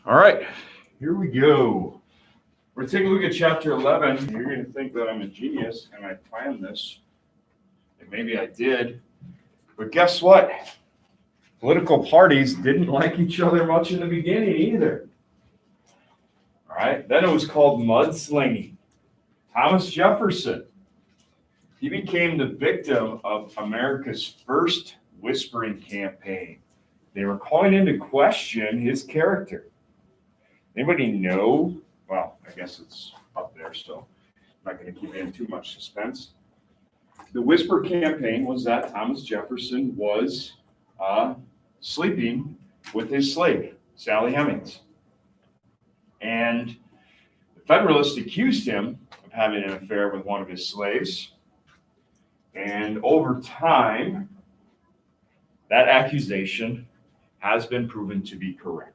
All right, here we go. We're going to take a look at chapter 11. You're going to think that I'm a genius and I planned this, and maybe I did. But guess what? Political parties didn't like each other much in the beginning either. All right, then it was called mudslinging. Thomas Jefferson, he became the victim of America's first whispering campaign. They were calling into question his character. Anybody know? Well, I guess it's up there, so I'm not going to keep in too much suspense. The whisper campaign was that Thomas Jefferson was sleeping with his slave, Sally Hemings. And the Federalists accused him of having an affair with one of his slaves. And over time, that accusation has been proven to be correct.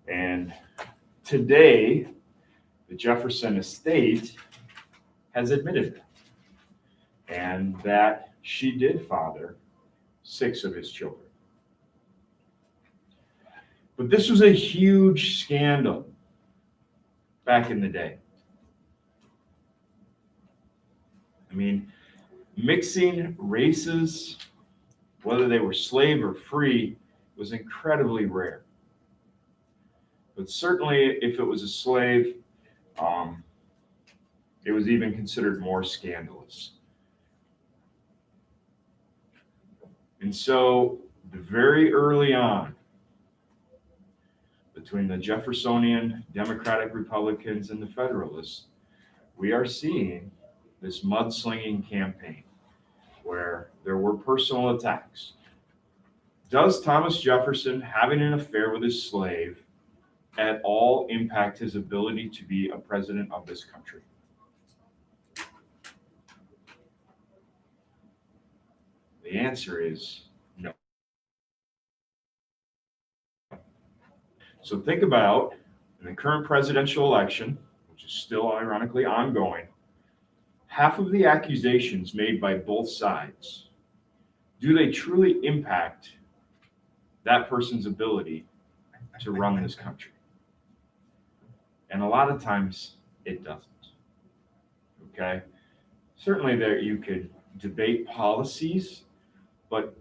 And today, the Jefferson estate has admitted it, and that she did father 6 of his children. But this was a huge scandal back in the day. I mean, mixing races, whether they were slave or free, was incredibly rare. But certainly, if it was a slave, it was even considered more scandalous. And so, very early on, between the Jeffersonian Democratic Republicans and the Federalists, we are seeing this mudslinging campaign where there were personal attacks. Does Thomas Jefferson having an affair with his slave at all impact his ability to be a president of this country? The answer is no. So think about in the current presidential election, which is still ironically ongoing, half of the accusations made by both sides, do they truly impact that person's ability to run this country? And a lot of times it doesn't. Okay? Certainly there you could debate policies, but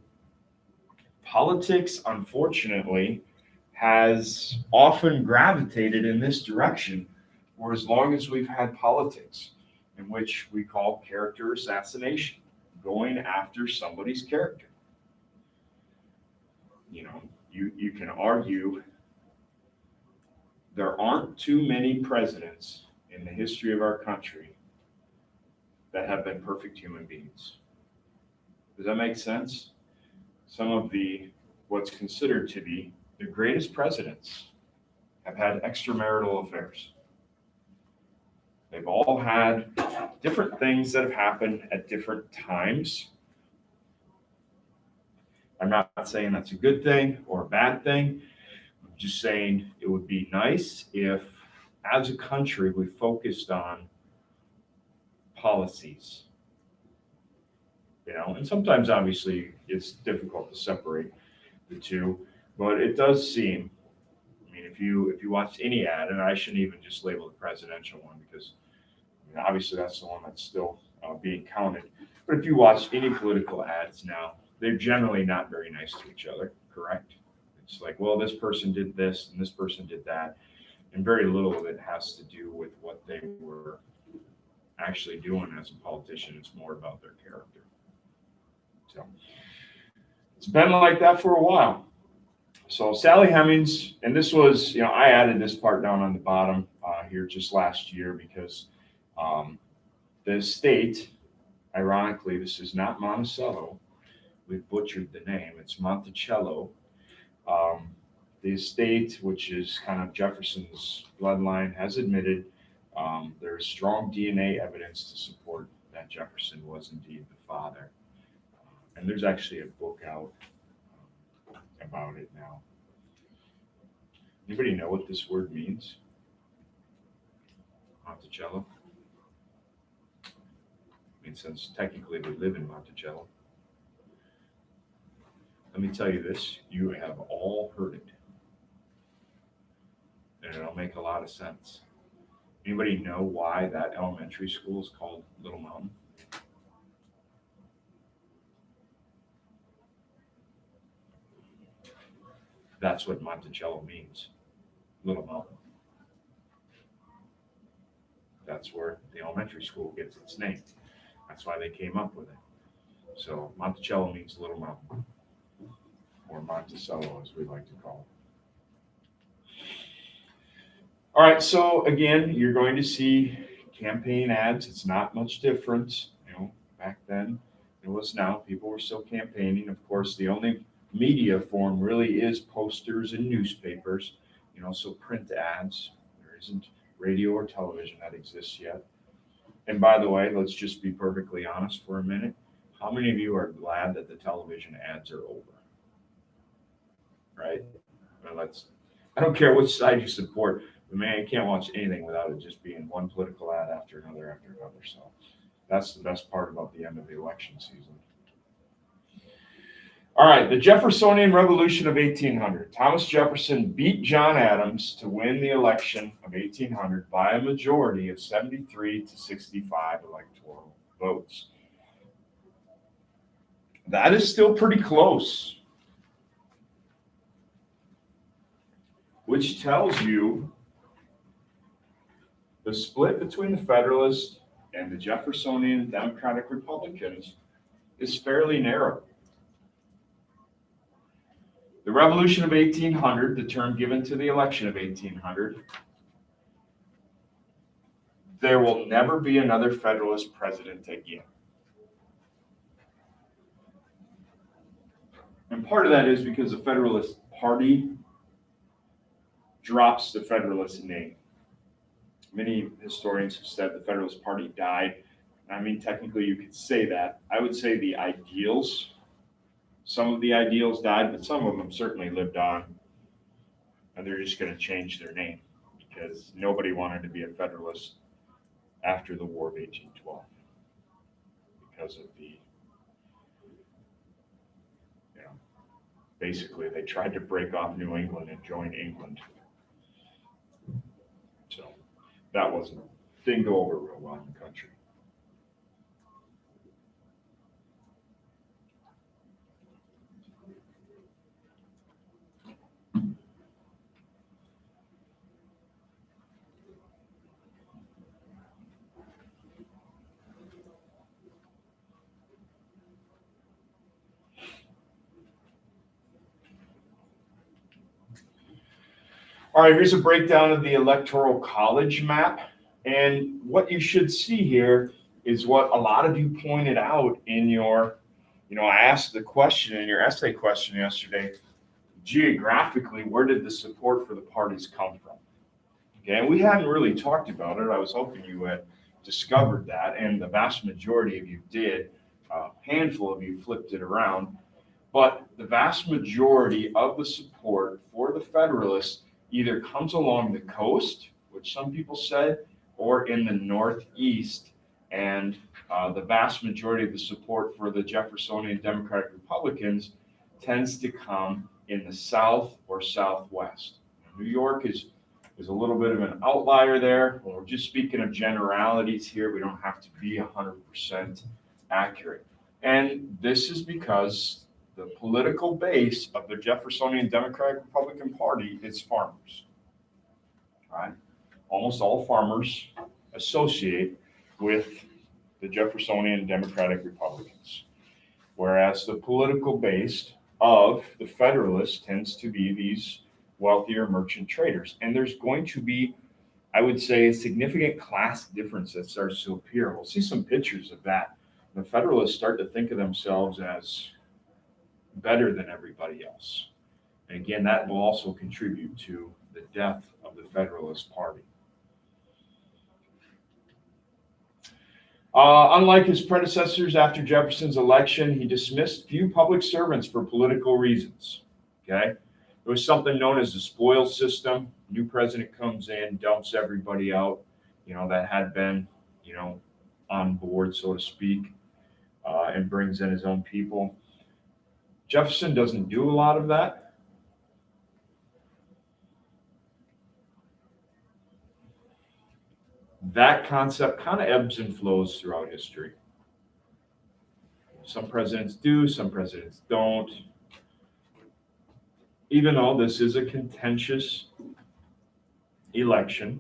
politics, unfortunately, has often gravitated in this direction for as long as we've had politics, in which we call character assassination, going after somebody's character. You know, you can argue there aren't too many presidents in the history of our country that have been perfect human beings. Does that make sense? Some of what's considered to be the greatest presidents have had extramarital affairs. They've all had different things that have happened at different times. I'm not saying that's a good thing or a bad thing. I'm just saying it would be nice if, as a country, we focused on policies. You know, and sometimes obviously it's difficult to separate the two, but it does seem, I mean, if you watch any ad, and I shouldn't even just label the presidential one because obviously that's the one that's still being counted. But if you watch any political ads now, they're generally not very nice to each other, correct? It's like, well, this person did this and this person did that. And very little of it has to do with what they were actually doing as a politician. It's more about their character. So it's been like that for a while. So Sally Hemings, and this was, I added this part down on the bottom here just last year because the estate, ironically, this is not Monticello. We've butchered the name. It's Monticello. The estate, which is kind of Jefferson's bloodline, has admitted there is strong DNA evidence to support that Jefferson was indeed the father. And there's actually a book out about it now. Anybody know what this word means? Monticello? I mean, since technically we live in Monticello. Let me tell you this, you have all heard it. and it'll make a lot of sense. Anybody know why that elementary school is called Little Mountain? That's what Monticello means, Little Mountain. That's where the elementary school gets its name. That's why they came up with it. So Monticello means Little Mountain, or Monticello as we like to call it. All right, so again, you're going to see campaign ads. It's not much different. Back then it was now. People were still campaigning. Of course, the only media form really is posters and newspapers, so print ads. There isn't radio or television that exists yet. And by the way, let's just be perfectly honest for a minute. How many of you are glad that the television ads are over? Right? Well, I don't care which side you support, but man, you can't watch anything without it just being one political ad after another after another. So that's the best part about the end of the election season. All right, the Jeffersonian Revolution of 1800. Thomas Jefferson beat John Adams to win the election of 1800 by a majority of 73 to 65 electoral votes. That is still pretty close, which tells you the split between the Federalists and the Jeffersonian Democratic Republicans is fairly narrow. The Revolution of 1800, the term given to the election of 1800, there will never be another Federalist president again. And part of that is because the Federalist Party drops the Federalist name. Many historians have said the Federalist Party died. I mean, technically you could say that. I would say the ideals, some of the ideals died, but some of them certainly lived on. And they're just going to change their name because nobody wanted to be a Federalist after the War of 1812 because of basically they tried to break off New England and join England. So that didn't go over real well in the country. All right, here's a breakdown of the Electoral College map. And what you should see here is what a lot of you pointed out in your, I asked the question in your essay question yesterday, geographically, where did the support for the parties come from? Okay, and we hadn't really talked about it. I was hoping you had discovered that, and the vast majority of you did. A handful of you flipped it around. But the vast majority of the support for the Federalists either comes along the coast, which some people said, or in the Northeast. And the vast majority of the support for the Jeffersonian Democratic Republicans tends to come in the South or Southwest. New York is a little bit of an outlier there. When we're just speaking of generalities here, we don't have to be 100% accurate. And this is because the political base of the Jeffersonian Democratic Republican Party is farmers. Right? Almost all farmers associate with the Jeffersonian Democratic Republicans, whereas the political base of the Federalists tends to be these wealthier merchant traders. And there's going to be, I would say, a significant class difference that starts to appear. We'll see some pictures of that. The Federalists start to think of themselves as better than everybody else. And again, that will also contribute to the death of the Federalist Party. Unlike his predecessors after Jefferson's election, he dismissed few public servants for political reasons. Okay, there was something known as the spoil system. New president comes in, dumps everybody out, that had been, on board, so to speak, and brings in his own people. Jefferson doesn't do a lot of that. that concept kind of ebbs and flows throughout history. Some presidents do, some presidents don't. Even though this is a contentious election,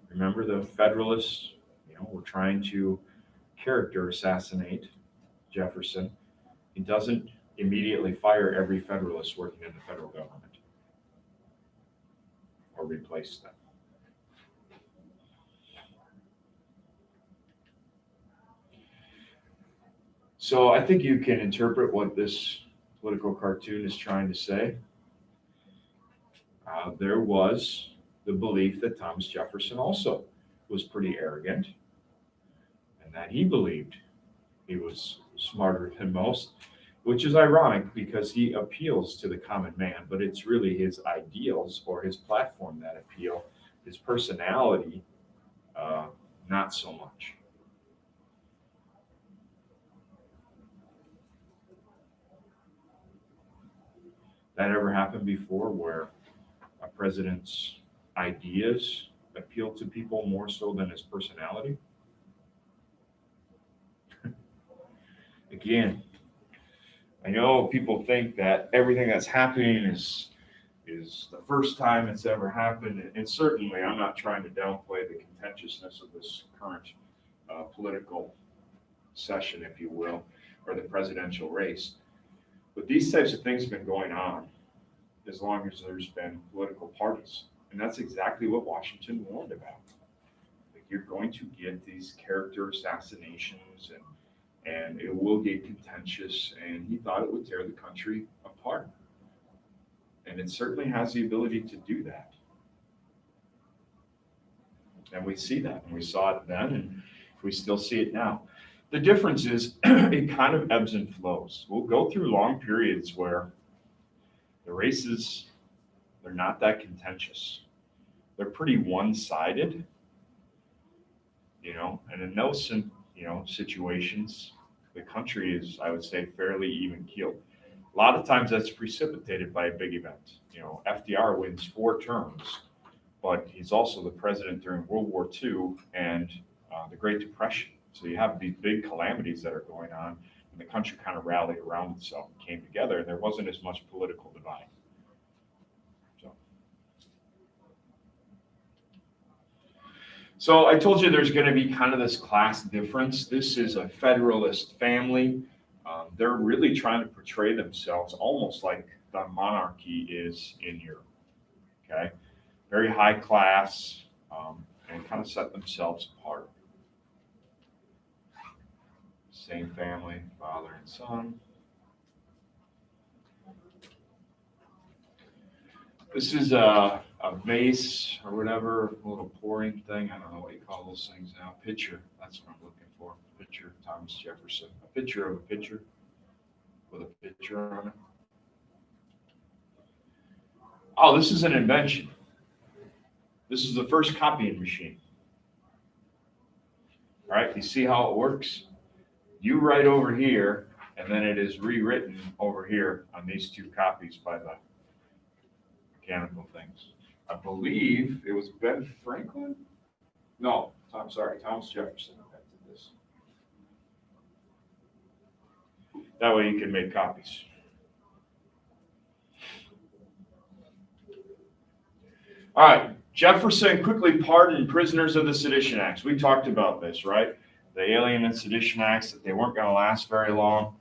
remember the Federalists, were trying to character assassinate Jefferson. He doesn't immediately fire every Federalist working in the federal government or replace them. So I think you can interpret what this political cartoon is trying to say. There was the belief that Thomas Jefferson also was pretty arrogant and that he believed he was smarter than most, which is ironic because he appeals to the common man, but it's really his ideals or his platform that appeal, his personality, not so much. That ever happened before where a president's ideas appeal to people more so than his personality? Again, I know people think that everything that's happening is the first time it's ever happened, and certainly I'm not trying to downplay the contentiousness of this current political session, if you will, or the presidential race. But these types of things have been going on as long as there's been political parties, and that's exactly what Washington warned about. Like, you're going to get these character assassinations, and it will get contentious, and he thought it would tear the country apart. And it certainly has the ability to do that. And we see that, and we saw it then, and we still see it now. The difference is it kind of ebbs and flows. We'll go through long periods where the races, they're not that contentious. They're pretty one-sided, and in those situations, the country is, I would say, fairly even-keeled. A lot of times that's precipitated by a big event. FDR wins 4 terms, but he's also the president during World War II and the Great Depression. So you have these big calamities that are going on, and the country kind of rallied around itself and came together, and there wasn't as much political divide. So I told you there's going to be kind of this class difference. This is a Federalist family. They're really trying to portray themselves almost like the monarchy is in Europe. Okay, very high class, and kind of set themselves apart. Same family, father and son. This is a vase or whatever, a little pouring thing. I don't know what you call those things now. Pitcher. That's what I'm looking for. Pitcher of Thomas Jefferson. A picture of a pitcher with a picture on it. Oh, this is an invention. This is the first copying machine. All right, you see how it works? You write over here, and then it is rewritten over here on these 2 copies by the mechanical things. I believe it was Ben Franklin? No, Thomas Jefferson invented this. That way you can make copies. All right, Jefferson quickly pardoned prisoners of the Sedition Acts. We talked about this, right? The Alien and Sedition Acts, that they weren't going to last very long.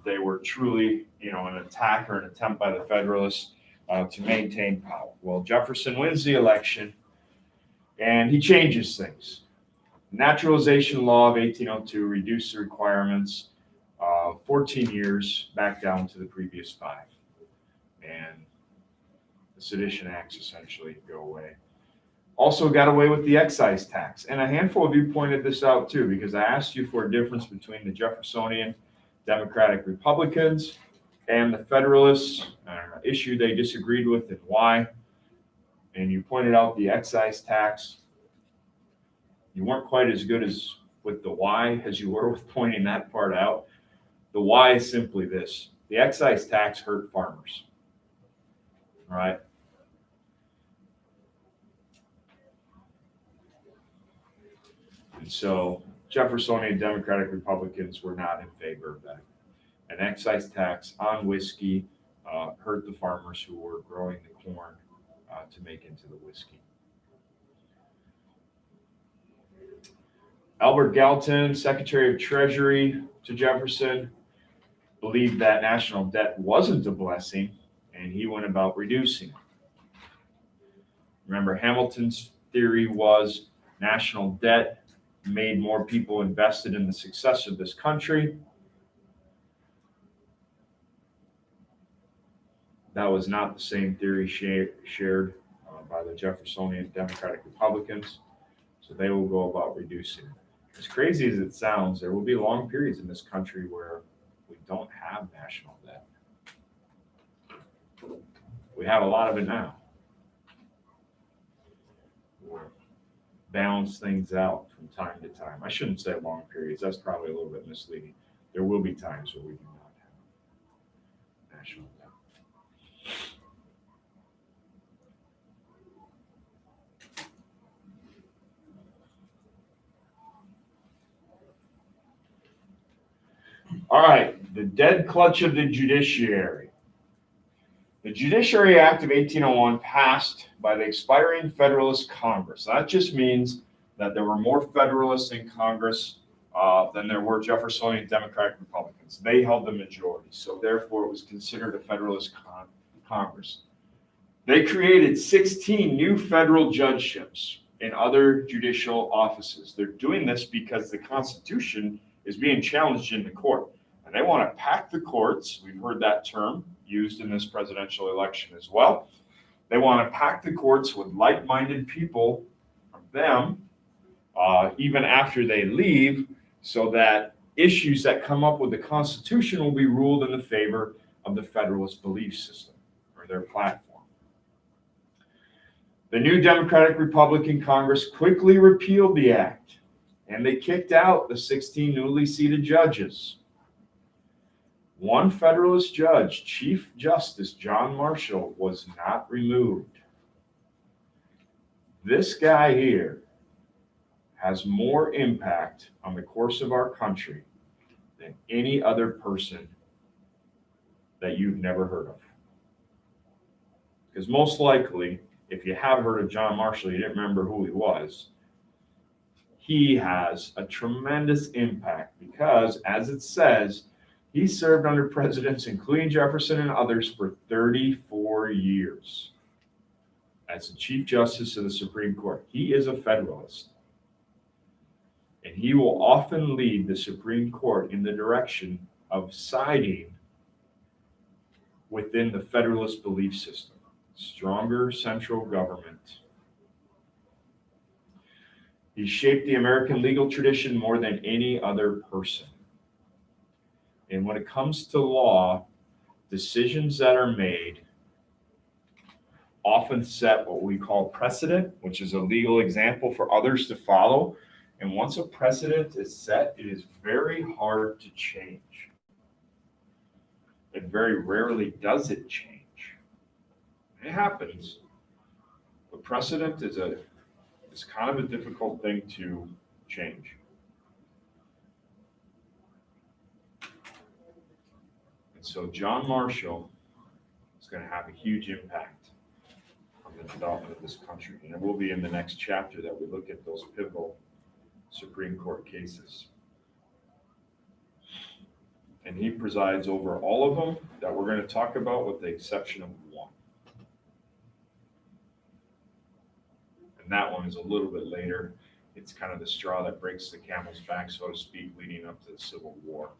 They were truly, an attack or an attempt by the Federalists to maintain power. Well, Jefferson wins the election, and he changes things. Naturalization law of 1802 reduced the requirements 14 years back down to the previous 5. And the Sedition Acts essentially go away. Also got away with the excise tax. And a handful of you pointed this out too, because I asked you for a difference between the Jeffersonian Democratic Republicans and the Federalists, issue they disagreed with and why. And you pointed out the excise tax. You weren't quite as good as with the why as you were with pointing that part out. The why is simply this: the excise tax hurt farmers. All right. And so Jeffersonian Democratic Republicans were not in favor of that. An excise tax on whiskey hurt the farmers who were growing the corn to make into the whiskey. Albert Gallatin, Secretary of Treasury to Jefferson, believed that national debt wasn't a blessing, and he went about reducing it. Remember, Hamilton's theory was national debt made more people invested in the success of this country. That was not the same theory shared by the Jeffersonian Democratic Republicans, so they will go about reducing it. As crazy as it sounds, there will be long periods in this country where we don't have national debt. We have a lot of it now. We'll balance things out from time to time. I shouldn't say long periods. That's probably a little bit misleading. There will be times where we do not have national debt. All right, the dead clutch of the judiciary. The Judiciary Act of 1801 passed by the expiring Federalist Congress. That just means that there were more Federalists in Congress than there were Jeffersonian Democratic Republicans. They held the majority, so therefore it was considered a Federalist Congress. They created 16 new federal judgeships in other judicial offices. They're doing this because the Constitution is being challenged in the court. And they want to pack the courts. We've heard that term used in this presidential election as well. They want to pack the courts with like-minded people from them, even after they leave, so that issues that come up with the Constitution will be ruled in the favor of the Federalist belief system or their platform. The new Democratic Republican Congress quickly repealed the act, and they kicked out the 16 newly seated judges. One Federalist judge, Chief Justice John Marshall, was not removed. This guy here has more impact on the course of our country than any other person that you've never heard of. Because most likely, if you have heard of John Marshall, you didn't remember who he was. He has a tremendous impact because, as it says, he served under presidents, including Jefferson and others, for 34 years as the Chief Justice of the Supreme Court. He is a Federalist. And he will often lead the Supreme Court in the direction of siding within the Federalist belief system. Stronger central government. He shaped the American legal tradition more than any other person. And when it comes to law, decisions that are made often set what we call precedent, which is a legal example for others to follow. And once a precedent is set, it is very hard to change. And very rarely does it change. It happens. But precedent is kind of a difficult thing to change. So John Marshall is going to have a huge impact on the development of this country. And it will be in the next chapter that we look at those pivotal Supreme Court cases. And he presides over all of them that we're going to talk about with the exception of one. And that one is a little bit later. It's kind of the straw that breaks the camel's back, so to speak, leading up to the Civil War.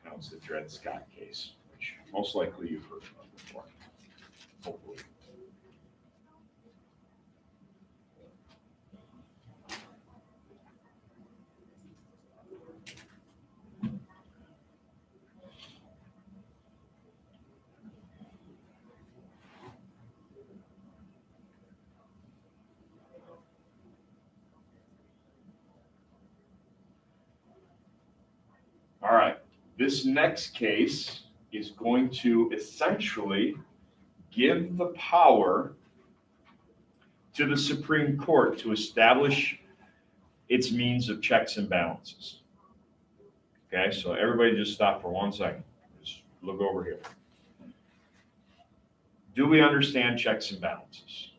Now it's the Dred Scott case, which most likely you've heard of before, hopefully. All right. This next case is going to essentially give the power to the Supreme Court to establish its means of checks and balances. Okay, so everybody just stop for 1 second. Just look over here. Do we understand checks and balances?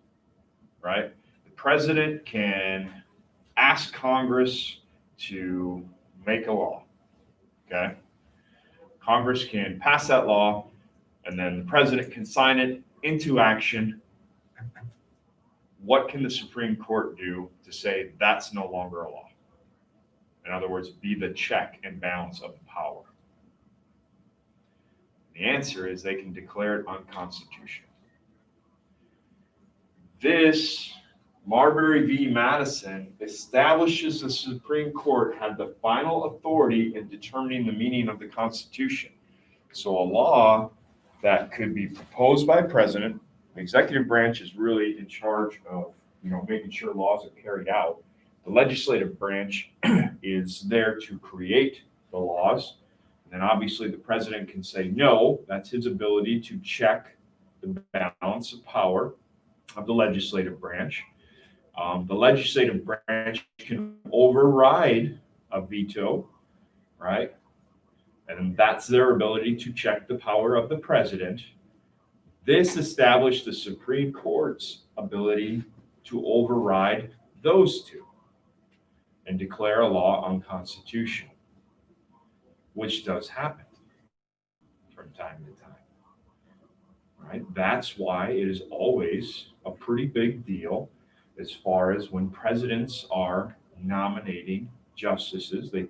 Right? The president can ask Congress to make a law. Okay? Congress can pass that law, and then the president can sign it into action. What can the Supreme Court do to say that's no longer a law? In other words, be the check and balance of power. The answer is they can declare it unconstitutional. This Marbury v. Madison establishes the Supreme Court had the final authority in determining the meaning of the Constitution. So a law that could be proposed by a president, the executive branch is really in charge of, making sure laws are carried out. The legislative branch is there to create the laws. And then obviously the president can say no. That's his ability to check the balance of power of the legislative branch. The legislative branch can override a veto, right? And that's their ability to check the power of the president. This established the Supreme Court's ability to override those two and declare a law unconstitutional, which does happen from time to time, right? That's why it is always a pretty big deal as far as when presidents are nominating justices. They